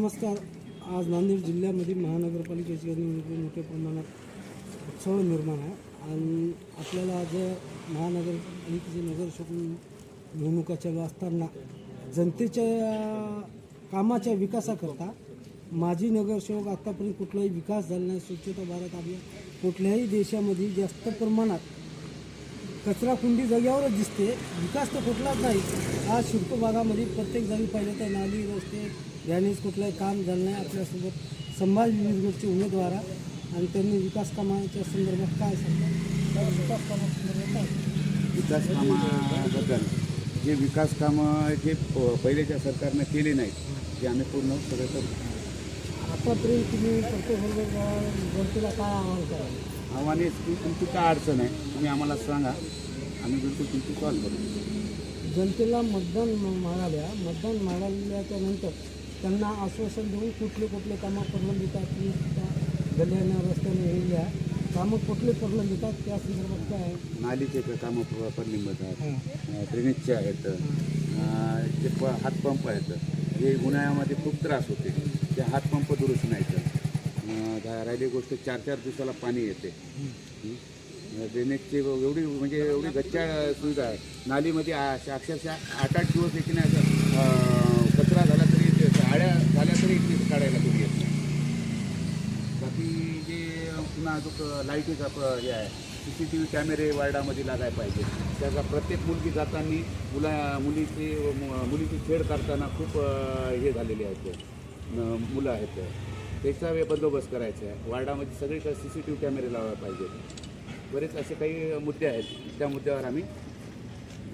नमस्कार. आज नांदेड जिल्ह्यामध्ये महानगरपालिकेची निवडणूक मोठ्या प्रमाणात उत्सव निर्माण आहे आणि आपल्याला आज महानगरपालिकेचे नगरसेवक निवडणुका चालू असताना जनतेच्या कामाच्या विकासाकरता माजी नगरसेवक आत्तापर्यंत कुठलाही विकास झाला नाही. स्वच्छता भारत अभियान कुठल्याही देशामध्ये जास्त प्रमाणात कचरा कुंडी जागेवरच दिसते, विकास तर कुठलाच नाही. आज शिरको भागामध्ये प्रत्येक जागी पाहिलं तर नाली रस्ते ड्रेनेज कुठलंही काम झालं नाही. आपल्यासोबत संभाजी विरगडचे उमेदवार आणि त्यांनी विकास कामाच्या संदर्भात काय सांगतात? विकास कामाबद्दल जे विकास कामं जे पहिलेच्या सरकारनं केले नाहीत ते आम्ही पूर्ण सगळं करू. आतापर्यंत तुम्ही प्रत्येक जनतेला काय आवाहन कराल? आव्हाने की तुमची काय अडचण आहे तुम्ही आम्हाला सांगा, आम्ही बिलकुल तुमची सॉल्व करू. जनतेला मतदान मागाल्याच्या नंतर त्यांना आश्वासन देऊन कुठले कामं प्रलंबित आहेत, तुम्ही गल्ल्यानं रस्त्याने येल्या कामं कुठले प्रलंबित आहेत त्या संदर्भात काय आहे? नालीचे कामं प्रलंबित आहेत, ड्रेनेजचे आहेत, जे हातपंप आहेत, जे उन्हाळ्यामध्ये खूप त्रास होते ते हातपंप दुरुस्त नाहीत. राहिली गोष्ट 4-4 दिवसाला पाणी येते. ड्रेनेजचे एवढी गच्चाळ सुविधा आहे. नालीमध्ये अक्षरशः 8-8 दिवस येते नाही, कचरा झाला तरी आड्या झाल्या तरी काढायला कोणी येत नाही. बाकी जे पुन्हा अजून लाईटीचा हे आहे, CCTV कॅमेरे वार्डामध्ये लागायला पाहिजे. त्याचा प्रत्येक मुलगी जाताना मुलीची छेड करताना खूप हे झालेले आहेत, मुलं आहेत, त्याचा बंदोबस्त करायचा आहे. वार्डामध्ये सगळीकडे CCTV कॅमेरे लावायला पाहिजे. बरेच असे काही मुद्दे आहेत, त्या मुद्द्यावर आम्ही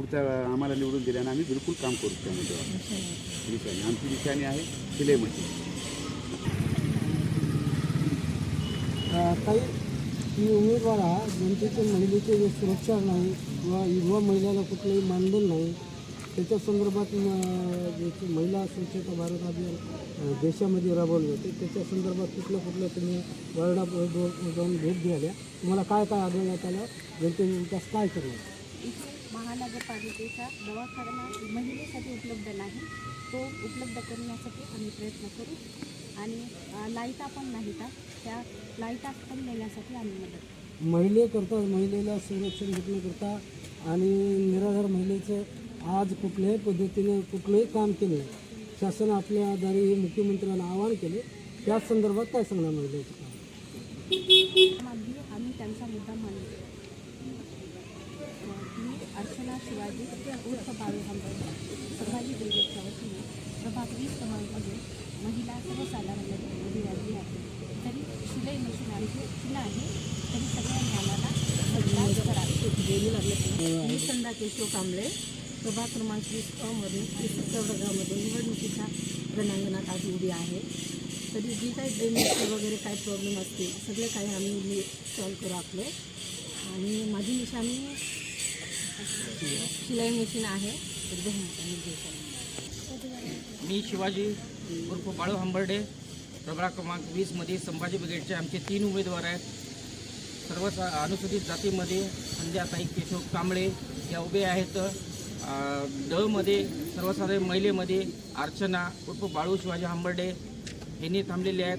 आम्हाला निवडून दिल्यानं आम्ही बिलकुल काम करू. त्या मुद्द्यावर आमची निशाणी आहे शिलाई मशीन. काही ही उमेदवार जनतेच्या महिलेचे जे सुरक्षा नाही किंवा युवा महिलाला कुठलंही मानधन नाही, त्याच्या संदर्भात महिला स्वच्छता भारत अभियान देशामध्ये राबवलं जाते. त्याच्या संदर्भात कुठलं तुम्ही वार्डात जाऊन भेट द्यायला तुम्हाला काय आढळण्यात आलं? जनतेने विकास काय करणार? महानगरपालिकेचा दवाखाना महिलेसाठी उपलब्ध नाही, तो उपलब्ध करण्यासाठी आम्ही प्रयत्न करू. आणि लाईटा पण नाहीत, त्या लाईटा पण देण्यासाठी आम्ही मदत. महिलेला संरक्षण देण्याकरता आणि निराधार महिलेचं आज कुठल्याही पद्धतीने कुठलंही काम केलं शासन आपल्या द्वारे हे मुख्यमंत्र्यांना आवाहन केले, त्या संदर्भात काय सांगणार? महिलेचं काम आम्ही त्यांचा मुद्दा मांडतो. मी अर्चना शिवाजी उर्फ बाळू हंबर्डे संभाजी ब्रिगेडच्या वतीने प्रभाग 20 क्रमांकामध्ये महिला सर्वसाधारण उभी आहे. तरी शिलाई मशीन आहे, तरी सगळ्यांनी आम्हाला मतदान करावे. मी संध्या केशव कांबळे प्रभाग क्रमांक 20 प्रवर्गामधून निवडणुकीच्या रणांगणात आज उभी आहे. तरी जी काही ड्रेनेजचे वगैरे काही प्रॉब्लेम असतील सगळे काही आम्ही सॉल्व करू आपले. आणि माझी निशाणी शिलाई मशीन आहे. मी शिवाजी उर्फ बाळू हंबर्डे प्रभाग क्रमांक 20मध्ये संभाजी ब्रिगेडचे आमचे 3 उमेदवार आहेत. सर्व अनुसूचित जातीमध्ये संध्याताई केशव कांबळे या उभे आहेत. मध्ये सर्वसाधारण महिलेमध्ये अर्चना उर्फ बाळू शिवाजी हंबर्डे यांनी थांबलेले आहेत.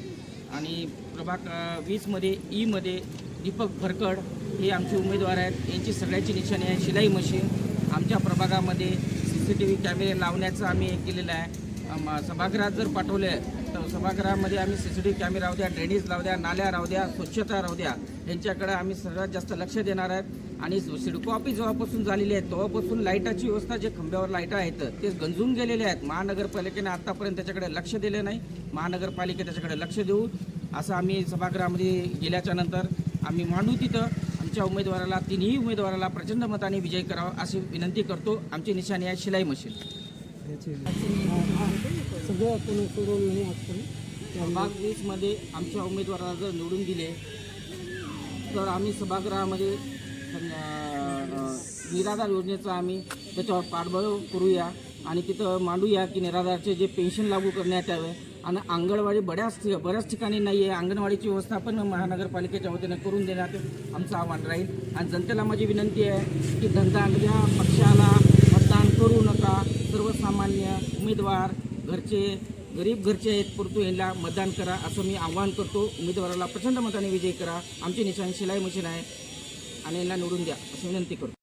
आणि प्रभाग 20मध्ये ईमध्ये दीपक भरकड हे आमचे उमेदवार आहेत. यांची सगळ्याची निशाणी आहे शिलाई मशीन. आमच्या प्रभागामध्ये CCTV कॅमेरे लावण्याचं आम्ही हे केलेलं आहे. सभागृहात जर पाठवले तर सभागृहामध्ये आम्ही CCTV कॅमेरा राहू द्या, ड्रेनेज राहू द्या, नाल्या राहू द्या, स्वच्छता राहू द्या, यांच्याकडे आम्ही सर्वात जास्त लक्ष देणार आहेत. आणि सिडको ऑफिस जेव्हापासून झालेली आहे तेव्हापासून लाईटाची व्यवस्था, जे खंब्यावर लाईटा आहेत ते गंजून गेलेले आहेत. महानगरपालिकेने आत्तापर्यंत त्याच्याकडे लक्ष दिले नाही. महानगरपालिका त्याच्याकडे लक्ष देऊ असं आम्ही सभागृहामध्ये गेल्याच्या नंतर आम्ही मांडू. तिथं आमच्या उमेदवाराला, 3ही उमेदवाराला प्रचंड मताने विजय करावा अशी विनंती करतो. आमची निशाणी आहे शिलाई मशीन. सगळं प्रभाग 20मध्ये आमच्या उमेदवाराला जर निवडून दिले तर आम्ही सभागृहामध्ये निराधार योजनेचा आम्ही त्याच्यावर पाठबळ करूया आणि तिथं मांडूया की निराधारचे जे पेन्शन लागू करण्यात यावे. आणि अंगणवाडी बऱ्याच ठिकाणी नाही आहे, अंगणवाडीची व्यवस्था पण महानगरपालिकेच्या वतीने करून देण्यात आमचं आव्हान राहील. आणि जनतेला माझी विनंती आहे की धंदा पक्षाला मतदान करू नका. सर्वसामान्य उमेदवार घरचे गरीब घरचे आहेत, परंतु यांना मतदान करा असं मी आवाहन करतो. उमेदवाराला प्रचंड मताने विजयी करा. आमची निशाणी शिलाई मशीन आहे आणि यांना निवडून द्या अशी विनंती करतो.